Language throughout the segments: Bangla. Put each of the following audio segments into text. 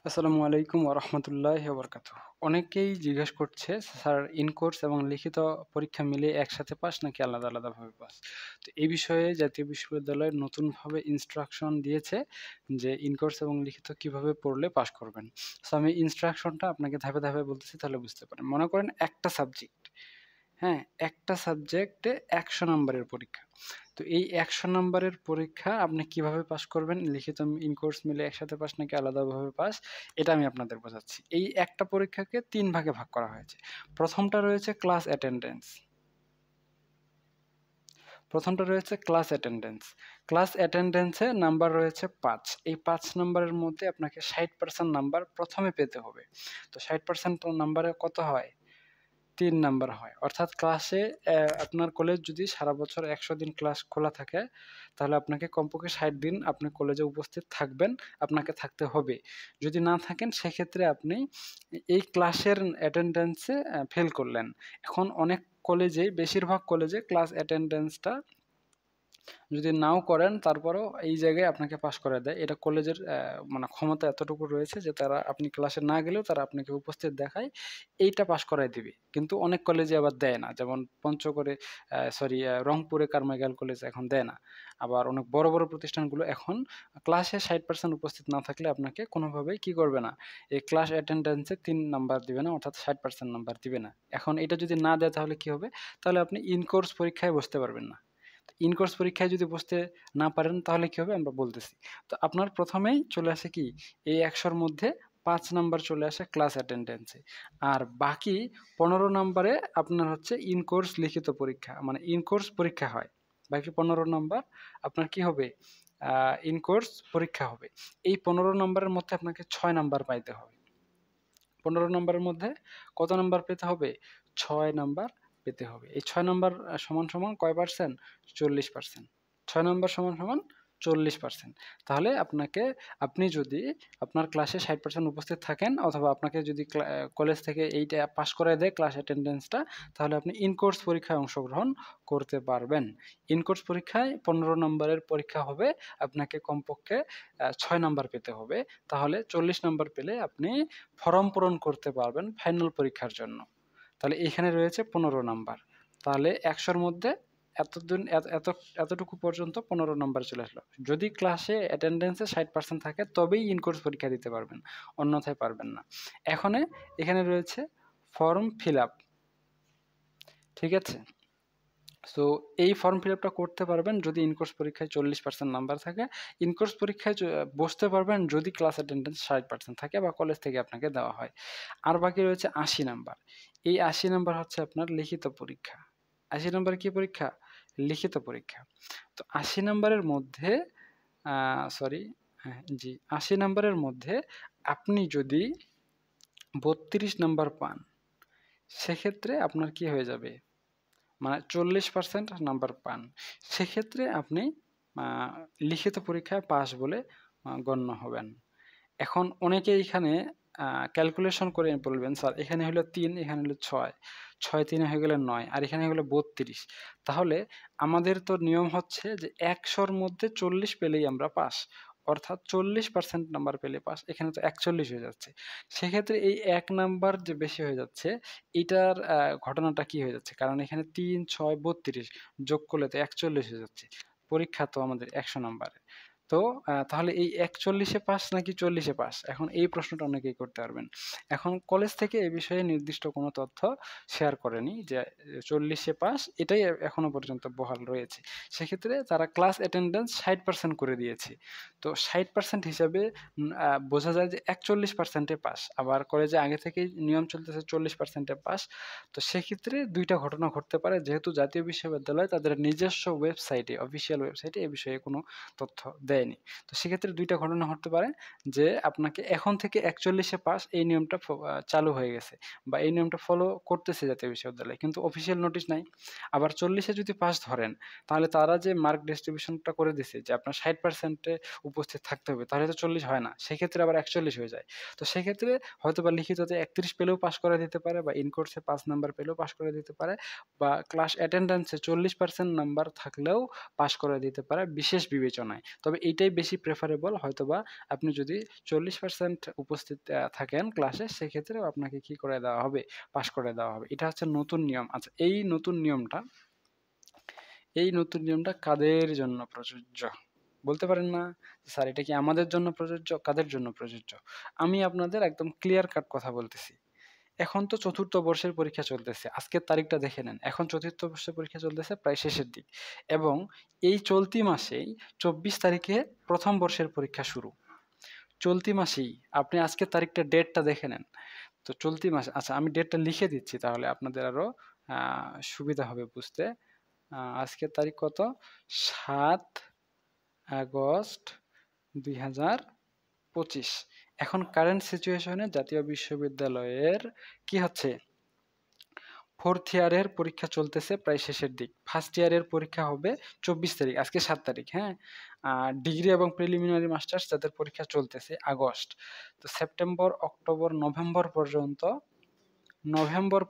আসসালামু আলাইকুম ওয়া রাহমাতুল্লাহি ওয়া বারাকাতুহু। অনেকেই জিজ্ঞেস করছে, স্যার ইন কোর্স এবং লিখিত পরীক্ষা মিলিয়ে একসাথে পাস নাকি আলাদা, আলাদাভাবে পাস? তো এই বিষয়ে জাতীয় বিশ্ববিদ্যালয় নতুনভাবে ইনস্ট্রাকশন দিয়েছে যে ইন কোর্স এবং লিখিত কিভাবে পড়লে পাস করবেন। সো আমি ইনস্ট্রাকশনটা আপনাকে ধাপে, ধাপে বলতেছি তাহলে বুঝতে পারেন। মনে করেন একটা সাবজেক্ট, হ্যাঁ? একটা সাবজেক্টে ১০০ নাম্বারের পরীক্ষা। তো এই ১০০ নাম্বারের পরীক্ষা আপনি কিভাবে পাস করবেন? লিখিত ইন কোর্স মিলে একসাথে পাস নাকি আলাদাভাবে পাস? এটা আমি আপনাদের বোঝাচ্ছি। এই একটা পরীক্ষাকে ৩ ভাগে ভাগ করা হয়েছে। ১ম টা রয়েছে ক্লাস অ্যাটেন্ডেন্স। ১ম টা রয়েছে ক্লাস অ্যাটেন্ডেন্স। ক্লাস অ্যাটেন্ডেন্সে নাম্বার রয়েছে ৫। এই ৫ নাম্বারের মধ্যে আপনাকে ৬০% নাম্বার ১ম এ পেতে হবে। তো ৬০% নাম্বারে কত হয়? ৩ নাম্বার হয়। অর্থাৎ ক্লাসে আপনার কলেজ যদি সারা বছর ১০০ দিন ক্লাস খোলা থাকে, তাহলে আপনাকে কমপক্ষে ৬০ দিন আপনি কলেজে উপস্থিত থাকবেন, আপনাকে থাকতে হবে। যদি না থাকেন সেক্ষেত্রে আপনি এই ক্লাসের অ্যাটেন্ডেন্সে ফেল করলেন। এখন অনেক কলেজেই বেশিরভাগ কলেজে ক্লাস অ্যাটেন্ডেন্সটা যদি নাও করেন তারপরেও এই জায়গায় আপনাকে পাস করায় দেয়। এটা কলেজের মানে ক্ষমতা এতটুকু রয়েছে যে তারা আপনি ক্লাসে না গেলেও তারা আপনাকে উপস্থিত দেখায়, এইটা পাস করায় দিবে। কিন্তু অনেক কলেজে আবার দেয় না। যেমন পঞ্চগড়ে রংপুরে কারমাইকেল কলেজ এখন দেয় না। আবার অনেক বড়, বড় প্রতিষ্ঠানগুলো এখন ক্লাসে ৬০% উপস্থিত না থাকলে আপনাকে কোনোভাবেই কি করবে না, এই ক্লাস অ্যাটেন্ডেন্সে ৩ নাম্বার দিবে না, অর্থাৎ ৬০% নাম্বার দিবে না। এখন এটা যদি না দেয় তাহলে কি হবে? তাহলে আপনি ইন কোর্স পরীক্ষায় বসতে পারবেন না। ইন কোর্স পরীক্ষায় যদি বসতে না পারেন তাহলে কি হবে আমরা বলতেছি। তো আপনার ১ম এই চলে আসে কি? এই ১০০ র মধ্যে ৫ নাম্বার চলে আসে ক্লাস অ্যাটেন্ডেন্সে। আর বাকি ১৫ নাম্বারে আপনার হচ্ছে ইন কোর্স লিখিত পরীক্ষা। মানে ইন কোর্স পরীক্ষা হয়। বাকি ১৫ নাম্বার আপনার কি হবে? আ ইন কোর্স পরীক্ষা হবে। এই ১৫ নাম্বারের মধ্যে আপনাকে ৬ নাম্বার পাইতে হবে। ১৫ নাম্বারের মধ্যে কত নাম্বার পেতে হবে? ৬ নাম্বার পেতে হবে। এই ৬ নাম্বার সমান, সমান কয় পার্সেন্ট? ৪০%। ৬ নাম্বার সমান, সমান ৪০%। তাহলে আপনি যদি আপনার ক্লাসে ৬০% উপস্থিত থাকেন অথবা আপনাকে যদি কলেজ থেকে এইটা পাস করায় দেয় ক্লাস অ্যাটেন্ডেন্সটা, তাহলে আপনি ইন কোর্স পরীক্ষায় অংশগ্রহণ করতে পারবেন। ইন কোর্স পরীক্ষায় ১৫ নাম্বারের পরীক্ষা হবে। আপনাকে কমপক্ষে ৬ নাম্বার পেতে হবে। তাহলে ৪০ নাম্বার পেলে আপনি ফরম পূরণ করতে পারবেন ফাইনাল পরীক্ষার জন্য। তাহলে এখানে রয়েছে ১৫ নাম্বার। তাহলে ১০০ র মধ্যে এতদিন এত এত এতটুকু পর্যন্ত ১৫ নাম্বার চলে আসলো। যদি ক্লাসে অ্যাটেন্ডেন্সে ৬০% থাকে তবেই ইন কোর্স পরীক্ষা দিতে পারবেন। অন্যথায় পারবেন না। এখানে রয়েছে ফর্ম ফিল আপ। ঠিক আছে? সো এই ফর্ম ফিল আপটা করতে পারবেন যদি ইন কোর্স পরীক্ষায় ৪০% নাম্বার থাকে। ইন কোর্স পরীক্ষায় বসতে পারবেন যদি ক্লাস অ্যাটেন্ডেন্স ৬০% থাকে বা কলেজ থেকে আপনাকে দেওয়া হয়। আর বাকি রয়েছে ৮০ নাম্বার। এই ৮০ নাম্বার হচ্ছে আপনার লিখিত পরীক্ষা। ৮০ নাম্বার কি পরীক্ষা? লিখিত পরীক্ষা। তো ৮০ নাম্বারের মধ্যে আ সরি হ্যাঁ, জি ৮০ নাম্বারের মধ্যে আপনি যদি ৩২ নাম্বার পান, সেক্ষেত্রে আপনার কি হয়ে যাবে? মানে ৪০% নাম্বার পান। সেক্ষেত্রে আপনি আ লিখিত পরীক্ষায় পাস বলে গণ্য হবেন। এখন অনেকে এইখানে ক্যালকুলেশন করে বলবেন, "স্যার এখানে হলো ৩, এখানে হলো ৬। ৬ ৩ হয়ে গেলে ৯ আর এখানে হয়ে গেল ৩২।" তাহলে আমাদের তো নিয়ম হচ্ছে যে ১০০ র মধ্যে ৪০ পেলেই আমরা পাস। অর্থাৎ ৪০% নাম্বার পেলে পাস। এখানে তো ৪১ হয়ে যাচ্ছে। সেক্ষেত্রে এই ১ নাম্বার যে বেশি হয়ে যাচ্ছে, এইটার ঘটনাটা কি হয়ে যাচ্ছে? কারণ এখানে ৩, ৬, ৩২ যোগ করলে তো ৪১ হয়ে যাচ্ছে। পরীক্ষা তো আমাদের ১০০ নাম্বারের। তো তাহলে এই ৪১ এ পাস নাকি ৪০ এ পাস? এখন এই প্রশ্নটা অনেকেই করতে পারবেন। এখন কলেজ থেকে এ বিষয়ে নির্দিষ্ট কোনো তথ্য শেয়ার করেনি যে ৪০ এ পাস এটাই এখনো পর্যন্ত বহাল রয়েছে। সেক্ষেত্রে তারা ক্লাস অ্যাটেন্ডেন্স ৬০% করে দিয়েছে। তো ৬০% হিসাবে বোঝা যায় যে ৪১% এ পাস। আবার কলেজে আগে থেকেই নিয়ম চলতেছে ৪০% এ পাস। তো সেক্ষেত্রে ২ টা ঘটনা ঘটতে পারে যেহেতু জাতীয় বিশ্ববিদ্যালয় তাদের নিজস্ব ওয়েবসাইটে, অফিসিয়াল ওয়েবসাইটে এ বিষয়ে কোনো তথ্য দেয়নি। তো সেক্ষেত্রে ২ টা ঘটনা ঘটতে পারে যে আপনাকে এখন থেকে ৪১ এ পাস এই নিয়মটা চালু হয়ে গেছে বা এই নিয়মটা ফলো করতেছে জাতীয় বিশ্ববিদ্যালয়। কিন্তু অফিসিয়াল নোটিশ নাই। আবার ৪০ এ যদি পাস ধরেন, তাহলে তারা যে মার্ক ডিস্ট্রিবিউশনটা করে দিছে যে আপনার ৬০% এ উপস্থিত থাকতে হবে, তাহলে তো ৪০ হয় না। সেক্ষেত্রে আবার ৪১ হয়ে যায়। তো সেক্ষেত্রে হয়তোবা লিখিততে ৩১ পেলেও পাস করায় দিতে পারে বা ইন কোর্সে ৫ নাম্বার পেলেও পাস করে দিতে পারে বা ক্লাস অ্যাটেন্ডেন্সে ৪০% নাম্বার থাকলেও পাস করে দিতে পারে বিশেষ বিবেচনায়। তবে এইটাই বেশি প্রেফারেবল। হয়তোবা আপনি যদি 40% উপস্থিত থাকেন ক্লাসে, সেক্ষেত্রেও আপনাকে কি করে দেওয়া হবে, পাস করে দেওয়া হবে। এটা হচ্ছে নতুন নিয়ম। আচ্ছা, এই নতুন নিয়মটা কাদের জন্য প্রযোজ্য? বলতে পারেন না স্যার এটা কি আমাদের জন্য প্রযোজ্য? কাদের জন্য প্রযোজ্য? আমি আপনাদের একদম ক্লিয়ার কাট কথা বলতেছি। এখন তো চতুর্থ বর্ষের পরীক্ষা চলতেছে। আজকের তারিখটা দেখে নেন। এখন চতুর্থ বর্ষের পরীক্ষা চলতেছে প্রায় শেষের দিক। এবং এই চলতি মাসেই 24 তারিখে প্রথম বর্ষের পরীক্ষা শুরু। চলতি মাসেই। আপনি আজকের তারিখটা, ডেটটা দেখে নেন। তো চলতি মাসে, আচ্ছা আমি ডেটটা লিখে দিচ্ছি তাহলে আপনাদের আরো সুবিধা হবে বুঝতে। আজকের তারিখ কত? 7 আগস্ট 2025। এখন কারেন্ট সিচুয়েশনে জাতীয় বিশ্ববিদ্যালয়ের কি হচ্ছে, ফোর্থ ইয়ারের পরীক্ষা চলতেছে প্রায় শেষের দিক। ফার্স্ট ইয়ারের পরীক্ষা হবে 24 তারিখ, আজকে 7 তারিখ, হ্যাঁ। ডিগ্রি এবং প্রিলিমিনারি মাস্টার্স যাদের পরীক্ষা চলতেছে আগস্ট, তো সেপ্টেম্বর, অক্টোবর, নভেম্বর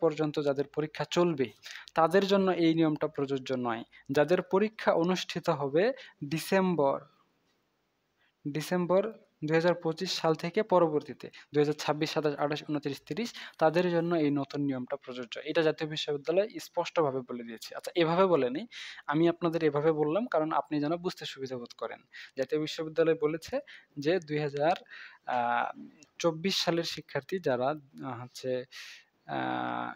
পর্যন্ত যাদের পরীক্ষা চলবে তাদের জন্য এই নিয়মটা প্রযোজ্য নয়। যাদের পরীক্ষা অনুষ্ঠিত হবে ডিসেম্বর 2025 সাল থেকে পরবর্তীতে 2026, 27, 28, 29, 30 তাদের জন্য এই নতুন নিয়মটা প্রযোজ্য। এটা জাতীয় বিশ্ববিদ্যালয় স্পষ্টভাবে বলে দিয়েছে। আচ্ছা, এভাবে বলেনি, আমি আপনাদের এভাবে বললাম কারণ আপনি যেন বুঝতে সুবিধা বোধ করেন। জাতীয় বিশ্ববিদ্যালয় বলেছে যে 2024 সালের শিক্ষার্থী যারা হচ্ছে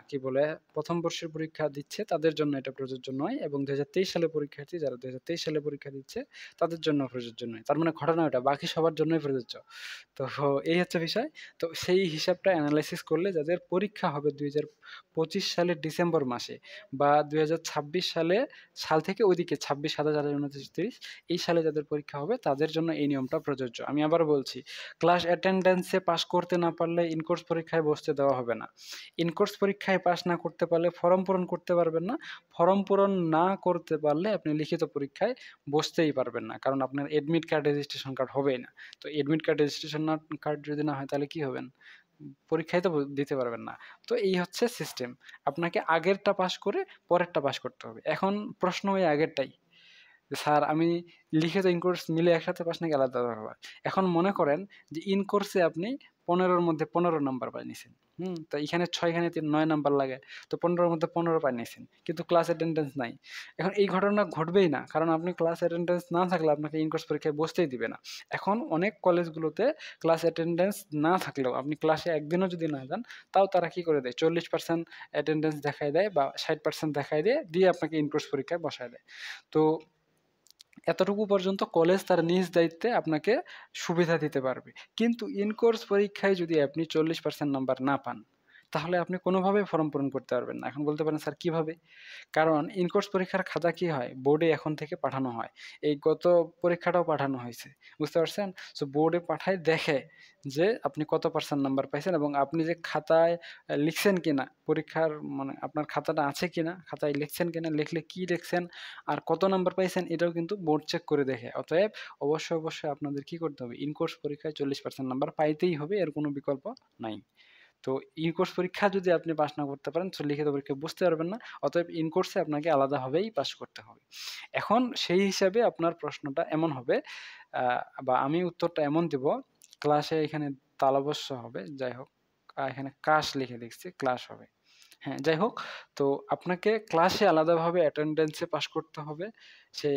কি বলে প্রথম বর্ষের পরীক্ষা দিচ্ছে তাদের জন্য এটা প্রযোজ্য নয়, এবং 2023 সালে পরীক্ষার্থী যারা 2023 সালে পরীক্ষা দিচ্ছে তাদের জন্য প্রযোজ্য নয়। তার মানে ঘটনা ওটা, বাকি সবার জন্যই প্রযোজ্য। তো এই হচ্ছে বিষয়। তো সেই হিসাবটা অ্যানালাইসিস করলে যাদের পরীক্ষা হবে 2025 সালের ডিসেম্বর মাসে বা 2026 সাল থেকে ওইদিকে 26, 27, 28, 29, 30 এই সালে যাদের পরীক্ষা হবে তাদের জন্য এই নিয়মটা প্রযোজ্য। আমি আবার বলছি, ক্লাস অ্যাটেন্ডেন্সে পাস করতে না পারলে ইনকোর্স পরীক্ষায় বসতে দেওয়া হবে না। ইনকোর্স পরীক্ষায় পাস না করতে পারলে ফর্ম পূরণ করতে পারবেন না। ফর্ম পূরণ না করতে পারলে আপনি লিখিত পরীক্ষায় বসতেই পারবেন না, কারণ আপনার এডমিট কার্ড, রেজিস্ট্রেশন কার্ড হবেই না। তো এডমিট কার্ড, রেজিস্ট্রেশন কার্ড যদি না হয় তাহলে কি হবেন? পরীক্ষায় তো দিতে পারবেন না। তো এই হচ্ছে সিস্টেম। আপনাকে আগেরটা পাস করে পরেরটা পাস করতে হবে। এখন প্রশ্ন ওই আগেরটাই, স্যার আমি লিখিত ইনকোর্স মিলে একসাথে পাস নাকি আলাদা ব্যাপার। এখন মনে করেন যে ইনকোর্সে আপনি 15-র মধ্যে 15 নাম্বার পাই নিছেন, তো এখানে 6, এখানে 9 নাম্বার লাগে, তো 15-র মধ্যে 15 পাই নিছেন, কিন্তু ক্লাস অ্যাটেন্ডেন্স নাই। এখন এই ঘটনা ঘটবেই না, কারণ আপনি ক্লাস অ্যাটেন্ডেন্স না থাকলে আপনাকে ইনকোর্স পরীক্ষায় বসতেই দিবে না। এখন অনেক কলেজগুলোতে ক্লাস অ্যাটেন্ডেন্স না থাকলেও আপনি ক্লাসে একদিনও যদি না যান, তাও তারা কি করে দেয়, 40% অ্যাটেন্ডেন্স দেখায় দেয় বা 60% দেখায় দিয়ে আপনাকে ইনকোর্স পরীক্ষায় বসায় দেয়। তো এতটুকু পর্যন্ত কলেজ তার নিজ দায়িত্বে আপনাকে সুবিধা দিতে পারবে। কিন্তু ইনকোর্স পরীক্ষায় যদি আপনি 40% নাম্বার না পান, তাহলে আপনি কোনোভাবেই ফর্ম পূরণ করতে পারবেন না। এখন বলতে পারেন স্যার কিভাবে? কারণ ইনকোর্স পরীক্ষার খাতা কি হয়, বোর্ডে এখন থেকে পাঠানো হয়। এই গত পরীক্ষাটাও পাঠানো হয়েছে, বুঝতে পারছেন? সো বোর্ডে পাঠায় দেখে যে আপনি কত পার্সেন্ট নাম্বার পাইছেন এবং আপনি যে খাতায় লিখছেন কিনা, পরীক্ষার মানে আপনার খাতাটা আছে কিনা, খাতায় লিখছেন কিনা, লিখলে কি লিখছেন আর কত নাম্বার পাইছেন এটাও কিন্তু বোর্ড চেক করে দেখে। অতএব অবশ্যই আপনাদের কি করতে হবে, ইনকোর্স পরীক্ষায় 40% নাম্বার পাইতেই হবে, এর কোনো বিকল্প নাই। তো ইনকোর্স পরীক্ষা যদি আপনি পাস না করতে পারেন তো লিখিত পরীক্ষায় বুঝতে পারবেন না। অতএব ইনকোর্সে আপনাকে আলাদাভাবেই পাস করতে হবে। এখন সেই হিসাবে আপনার প্রশ্নটা এমন হবে, বা আমি উত্তরটা এমন দিব, ক্লাসে এখানে তালবস্য হবে, যাই হোক এখানে কাশ লিখে দেখছি, ক্লাস হবে, হ্যাঁ যাই হোক। তো আপনাকে ক্লাসে আলাদাভাবে অ্যাটেন্ডেন্সে পাস করতে হবে, সে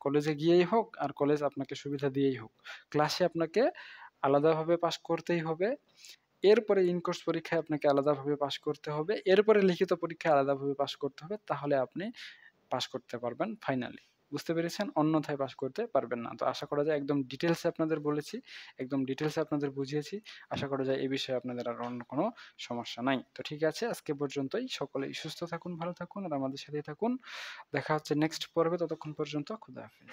কলেজে গিয়েই হোক আর কলেজ আপনাকে সুবিধা দিয়েই হোক, ক্লাসে আপনাকে আলাদাভাবে পাস করতেই হবে। এরপরে ইনকোর্স পরীক্ষায় আপনাকে আলাদাভাবে পাস করতে হবে, এরপরে লিখিত পরীক্ষায় আলাদাভাবে পাস করতে হবে, তাহলে আপনি পাস করতে পারবেন ফাইনালি। বুঝতে পেরেছেন? অন্যথায় পাস করতে পারবেন না। তো আশা করা যায় একদম ডিটেলসে আপনাদের বলেছি, একদম ডিটেলসে আপনাদের বুঝিয়েছি। আশা করা যায় এই বিষয়ে আপনাদের আর অন্য কোনো সমস্যা নাই। তো ঠিক আছে, আজকে পর্যন্তই। সকলেই সুস্থ থাকুন, ভালো থাকুন আর আমাদের সাথেই থাকুন। দেখা হচ্ছে নেক্সট পর্বে। ততক্ষণ পর্যন্ত খোদা হাফেজ।